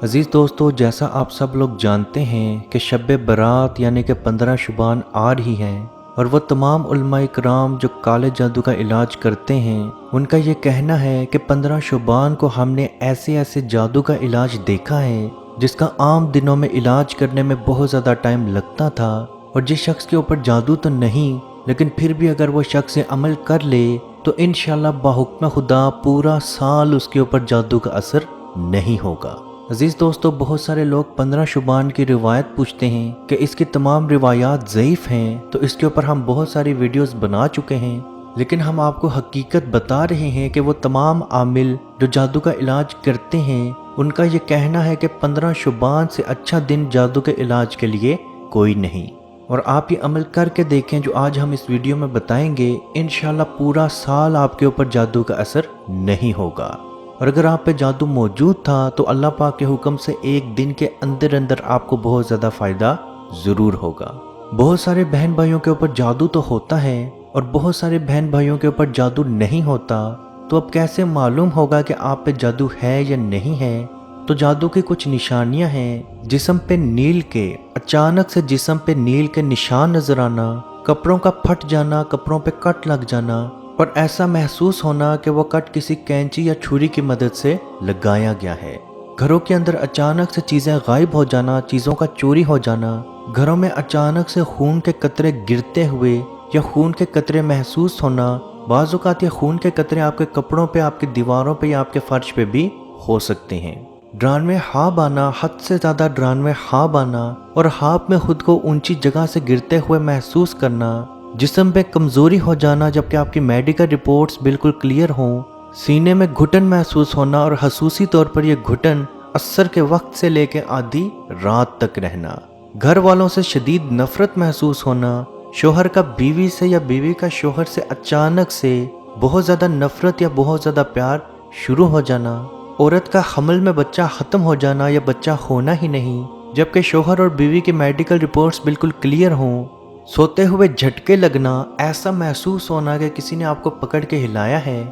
अजीज़ दोस्तों, जैसा आप सब लोग जानते हैं कि शब बारात यानी कि 15 शुबान आ रही है और वो तमाम उलमाए इकराम जो काले जादू का इलाज करते हैं उनका ये कहना है कि 15 शुबान को हमने ऐसे ऐसे जादू का इलाज देखा है जिसका आम दिनों में इलाज करने में बहुत ज़्यादा टाइम लगता था। और जिस शख्स के ऊपर जादू तो नहीं, लेकिन फिर भी अगर वो शख्स अमल कर ले तो इंशाल्लाह बाहुक्म खुदा पूरा साल उसके ऊपर जादू का असर नहीं होगा। अजीज़ दोस्तों, बहुत सारे लोग 15 शुबान की रिवायत पूछते हैं कि इसकी तमाम रिवायात ज़ईफ़ हैं, तो इसके ऊपर हम बहुत सारी वीडियोस बना चुके हैं, लेकिन हम आपको हकीकत बता रहे हैं कि वो तमाम आमिल जो जादू का इलाज करते हैं उनका ये कहना है कि 15 शुबान से अच्छा दिन जादू के इलाज के लिए कोई नहीं। और आप ये अमल करके देखें जो आज हम इस वीडियो में बताएंगे, इंशाल्लाह पूरा साल आपके ऊपर जादू का असर नहीं होगा। और अगर आप पे जादू मौजूद था तो अल्लाह पाक के हुक्म से एक दिन के अंदर अंदर आपको बहुत ज़्यादा फ़ायदा ज़रूर होगा। बहुत सारे बहन भाइयों के ऊपर जादू तो होता है और बहुत सारे बहन भाइयों के ऊपर जादू नहीं होता, तो अब कैसे मालूम होगा कि आप पे जादू है या नहीं है? तो जादू की कुछ निशानियां हैं। जिस्म पे नील के अचानक से जिस्म पे नील के निशान नजर आना, कपड़ों का फट जाना, कपड़ों पे कट लग जाना और ऐसा महसूस होना कि वो कट किसी कैंची या छुरी की मदद से लगाया गया है। घरों के अंदर अचानक से चीज़ें गायब हो जाना, चीज़ों का चोरी हो जाना, घरों में अचानक से खून के कतरे गिरते हुए या खून के कतरे महसूस होना। बाज़ औक़ात ये खून के कतरे आपके कपड़ों पे, आपकी दीवारों पे या आपके फर्श पे भी हो सकते हैं। ड्रानवे ख्वाब आना, हद से ज़्यादा ड्रानवे ख्वाब आना और ख्वाब में खुद को ऊंची जगह से गिरते हुए महसूस करना, जिस्म पे कमज़ोरी हो जाना जबकि आपकी मेडिकल रिपोर्ट्स बिल्कुल क्लियर हों, सीने में घुटन महसूस होना और खसूसी तौर पर यह घुटन असर के वक्त से लेकर आधी रात तक रहना, घर वालों से शदीद नफरत महसूस होना, शोहर का बीवी से या बीवी का शोहर से अचानक से बहुत ज़्यादा नफरत या बहुत ज़्यादा प्यार शुरू हो जाना, औरत का हमल में बच्चा ख़त्म हो जाना या बच्चा होना ही नहीं जबकि शोहर और बीवी की मेडिकल रिपोर्ट्स बिल्कुल क्लियर हों, सोते हुए झटके लगना, ऐसा महसूस होना कि किसी ने आपको पकड़ के हिलाया है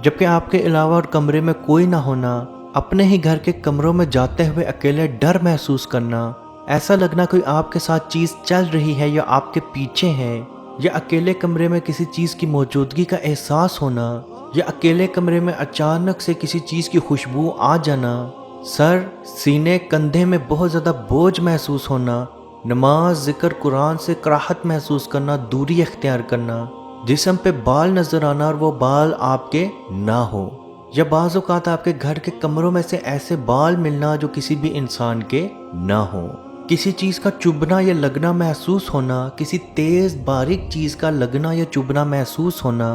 जबकि आपके अलावा और कमरे में कोई ना होना, अपने ही घर के कमरों में जाते हुए अकेले डर महसूस करना, ऐसा लगना कोई आपके साथ चीज़ चल रही है या आपके पीछे है, या अकेले कमरे में किसी चीज़ की मौजूदगी का एहसास होना, या अकेले कमरे में अचानक से किसी चीज़ की खुशबू आ जाना, सर, सीने, कंधे में बहुत ज़्यादा बोझ महसूस होना, नमाज, ज़िक्र, कुरान से कराहत महसूस करना, दूरी अख्तियार करना, जिस्म पे बाल नज़र आना और वो बाल आपके ना हो, या बाज़ औक़ात आपके घर के कमरों में से ऐसे बाल मिलना जो किसी भी इंसान के ना हो, किसी चीज़ का चुभना या लगना महसूस होना, किसी तेज़ बारीक चीज़ का लगना या चुभना महसूस होना,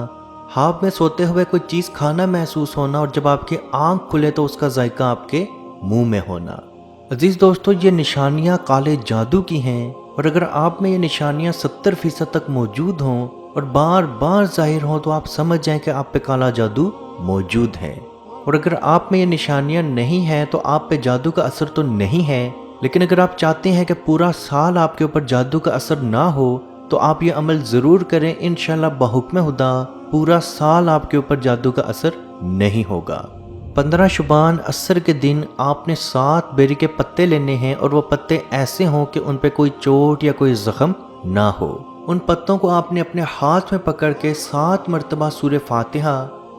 ख्वाब में सोते हुए कोई चीज़ खाना महसूस होना और जब आपकी आँख खुले तो उसका जायका आपके मुंह में होना। अजीज़ दोस्तों, ये निशानियाँ काले जादू की हैं और अगर आप में ये निशानियाँ 70% तक मौजूद हों और बार बार जाहिर हों तो आप समझ जाएं कि आप पे काला जादू मौजूद है। और अगर आप में ये निशानियाँ नहीं हैं तो आप पे जादू का असर तो नहीं है, लेकिन अगर आप चाहते हैं कि पूरा साल आपके ऊपर जादू का असर ना हो तो आप ये अमल ज़रूर करें। इंशाल्लाह बाहुक्म खुदा पूरा साल आपके ऊपर जादू का असर नहीं होगा। 15 शुबान असर के दिन आपने 7 बेरी के पत्ते लेने हैं और वो पत्ते ऐसे हों कि उन पे कोई चोट या कोई जख्म ना हो। उन पत्तों को आपने अपने हाथ में पकड़ के 7 मरतबा सूरह फातिहा,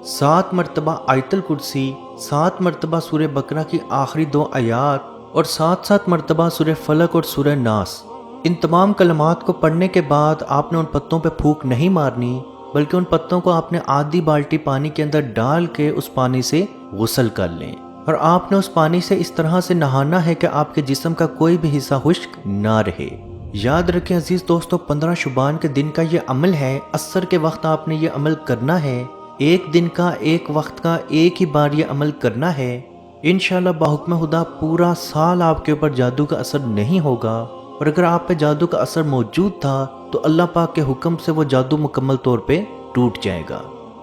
7 मरतबा आयतुल कुर्सी, 7 मरतबा सूरह बकरा की आखिरी 2 आयात और 7 मरतबा सूरह फलक और सूरह नास, इन तमाम कलमात को पढ़ने के बाद आपने उन पत्तों पे फूंक नहीं मारनी, बल्कि उन पत्तों को आपने आधी बाल्टी पानी के अंदर डाल के उस पानी से गुस्ल कर लें और आपने उस पानी से इस तरह से नहाना है कि आपके जिस्म का कोई भी हिस्सा खुश्क ना रहे। याद रखें अजीज़ दोस्तों, 15 शुबान के दिन का ये अमल है। असर के वक्त आपने ये अमल करना है, एक दिन का, एक वक्त का, एक ही बार ये अमल करना है। इंशाल्लाह बाहुक्म खुदा पूरा साल आपके ऊपर जादू का असर नहीं होगा। और अगर आप पे जादू का असर मौजूद था तो अल्लाह पाक के हुक्म से वो जादू मुकम्मल तौर पे टूट जाएगा।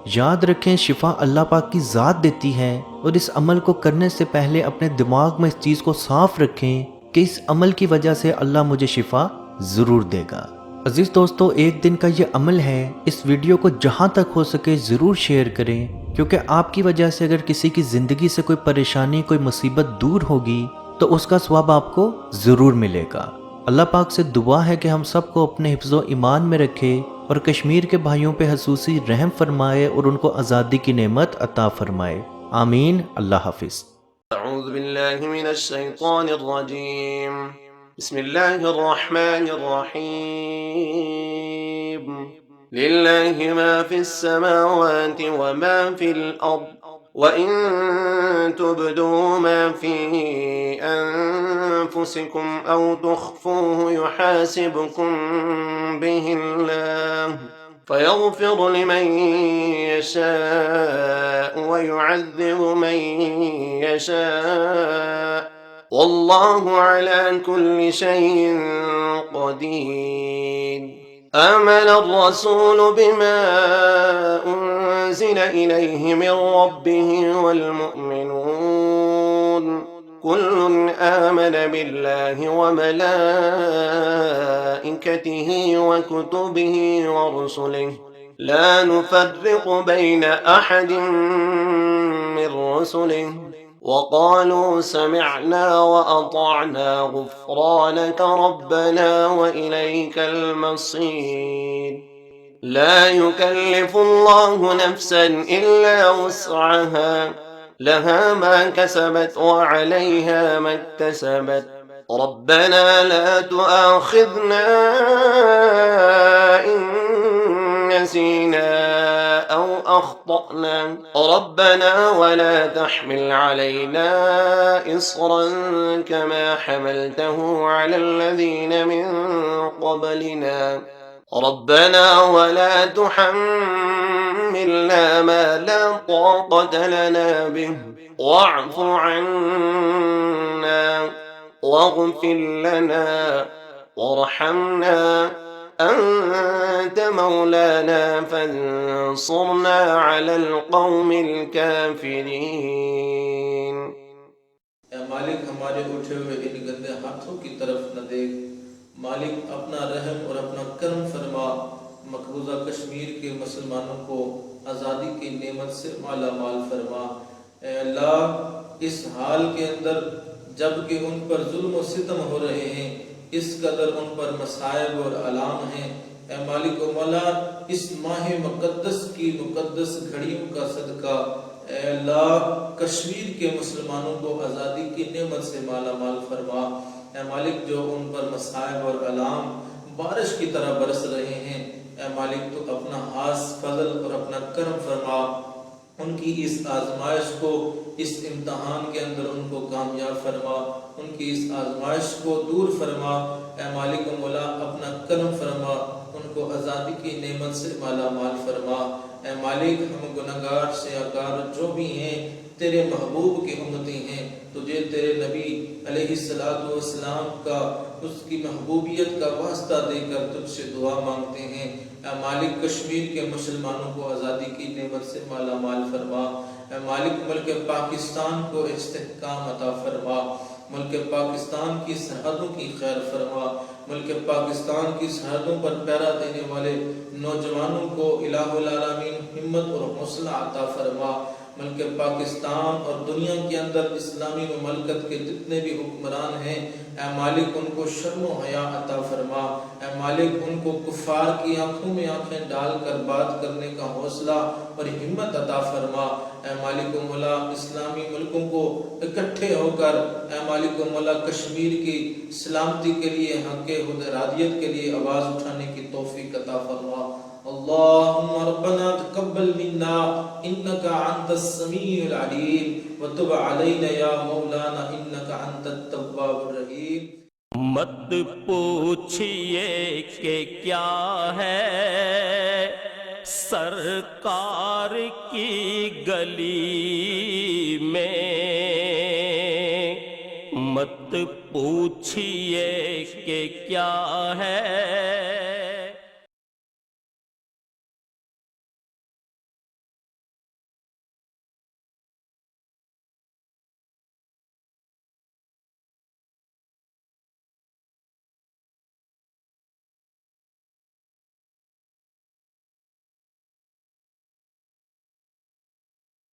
याद रखें, शिफा अल्लाह पाक की ज़ात देती है और इस अमल को करने से पहले अपने दिमाग में इस चीज़ को साफ रखें कि इस अमल की वजह से अल्लाह मुझे शिफा ज़रूर देगा। अजीज़ दोस्तों, एक दिन का ये अमल है। इस वीडियो को जहाँ तक हो सके ज़रूर शेयर करें, क्योंकि आपकी वजह से अगर किसी की ज़िंदगी से कोई परेशानी, कोई मुसीबत दूर होगी تو اس کا ثواب آپ کو ضرور ملے گا۔ اللہ پاک سے دعا ہے کہ ہم سب کو اپنے حفظ و ایمان میں رکھے اور کشمیر کے بھائیوں پہ خصوصی رحم فرمائے اور ان کو آزادی کی نعمت عطا فرمائے، آمین۔ اللہ حافظ۔ اعوذ باللہ من الشیطان الرجیم، بسم اللہ الرحمن الرحیم، للہ ما فی السماوات وما فی الارض وَإِن تُبْدُوا مَا فِي أَنفُسِكُمْ أَوْ تُخْفُوهُ يُحَاسِبْكُم بِهِ اللَّهُ فَيَغْفِرُ لِمَن يَشَاءُ وَيُعَذِّبُ مَن يَشَاءُ وَاللَّهُ عَلَى كُلِّ شَيْءٍ قَدِيرٌ۔ آمن الرسول بما أنزل إليه من ربه والمؤمنون كل آمن بالله وملائكته وكتبه ورسله لا نفرق بين أحد من رسله وقالوا سمعنا وأطعنا غفرانك ربنا وإليك المصير۔ لا يكلف الله نفسا إلا وسعها لها ما كسبت وعليها ما اكتسبت ربنا لا تؤاخذنا إن نسينا أو أخطأنا ربنا ولا تحمل علينا إصرا كما حملته على الذين من قبلنا ربنا ولا تحملنا ما لا طاقة لنا به واعف عنا واغفر لنا وارحمنا أنت مولانا فانصرنا على القوم الكافرين۔ اے مالک ہمارے اٹھے ہوئے ان گندے ہاتھوں کی طرف نہ دیکھ، مالک اپنا رحم اور اپنا کرم فرما، مقبوضہ کشمیر کے مسلمانوں کو آزادی کی نعمت سے مالا مال فرما۔ اے اللہ، اس حال کے اندر جب کہ ان پر ظلم و ستم ہو رہے ہیں، اس قدر ان پر مصائب اور آلام ہیں، اے مالک و مولا، اس ماہ مقدس کی مقدس گھڑیوں کا صدقہ اے اللہ کشمیر کے مسلمانوں کو آزادی کی نعمت سے مالا مال فرما۔ اے مالک، جو ان پر مصائب اور آلام بارش کی طرح برس رہے ہیں، اے مالک تو اپنا خاص فضل اور اپنا کرم فرما، ان کی اس آزمائش کو، اس امتحان کے اندر ان کو کامیاب فرما، ان کی اس آزمائش کو دور فرما۔ اے مالک و مولا، اپنا کرم فرما، ان کو آزادی کی نعمت سے مالا مال فرما۔ اے مالک، ہم گناہگار سیاہکار جو بھی ہیں تیرے محبوب کے امتی ہیں، تجھے تیرے نبی علیہ السلام کا، اس کی محبوبیت کا واسطہ دے کر تجھ سے دعا مانگتے ہیں۔ اے مالک، کشمیر کے مسلمانوں کو آزادی کی نعمت سے مالا مال فرما۔ اے مالک، ملک پاکستان کو استحکام عطا فرما، ملک پاکستان کی سرحدوں کی خیر فرما، ملک پاکستان کی سرحدوں پر پہرا دینے والے نوجوانوں کو الہ العالمین ہمت اور حوصلہ عطا فرما۔ ملک پاکستان اور دنیا کے اندر اسلامی مملکت کے جتنے بھی حکمران ہیں، اے مالک ان کو شرم و حیا عطا فرما۔ اے مالک، ان کو کفار کی آنکھوں میں آنکھیں ڈال کر بات کرنے کا حوصلہ اور ہمت عطا فرما۔ اے مالک و مولا، اسلامی ملکوں کو اکٹھے ہو کر اے مالک و مولا کشمیر کی سلامتی کے لیے، حق حدرادیت کے لیے آواز اٹھانے کی توفیق عطا فرما۔ اللہم ربنا تقبل منا انکا انت السمیع العلیم وتب علینا یا مولانا انکا انت التواب الرحیم۔ مت پوچھئے کہ کیا ہے سرکار کی گلی میں، مت پوچھئے کہ کیا ہے